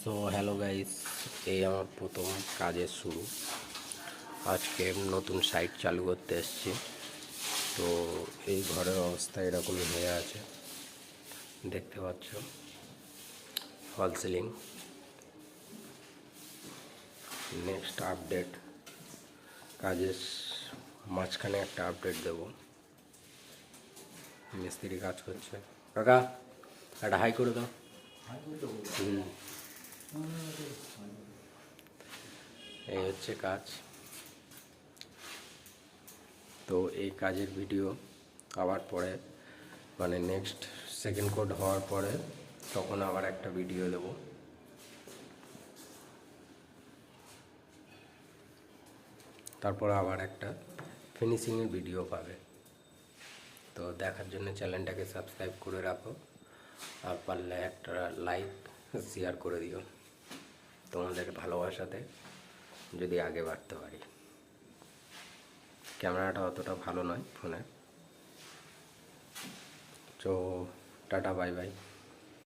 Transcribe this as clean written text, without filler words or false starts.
So hello guys, এই আমার প্রথম কাজের শুরু। আজকে নতুন সাইট চালু করতে এসেছি। তো এই ঘরের অবস্থা এরকমই হয়ে আছে, দেখতে পাচ্ছ। ফল সিলিং, নেক্সট আপডেট কাজের মাঝখানে একটা আপডেট দেব। মিস্ত্রি কাজ করছে। কাকা একটা হাই করে দাও। এই হচ্ছে কাজ। তো এই কাজের ভিডিও আবার পরে, মানে নেক্সট সেকেন্ড কোড হওয়ার পরে তখন আবার একটা ভিডিও দেব। তারপর আবার একটা ফিনিশিংয়ের ভিডিও পাবে। তো দেখার জন্য চ্যানেলটাকে সাবস্ক্রাইব করে রাখো, আর পারলে একটা লাইক শেয়ার করে দিও তোমাদের ভালোবাসাতে, যদি আগে বাড়তে পারি। ক্যামেরাটা অতটা ভালো নয় ফোনে। তো টাটা, বাই বাই।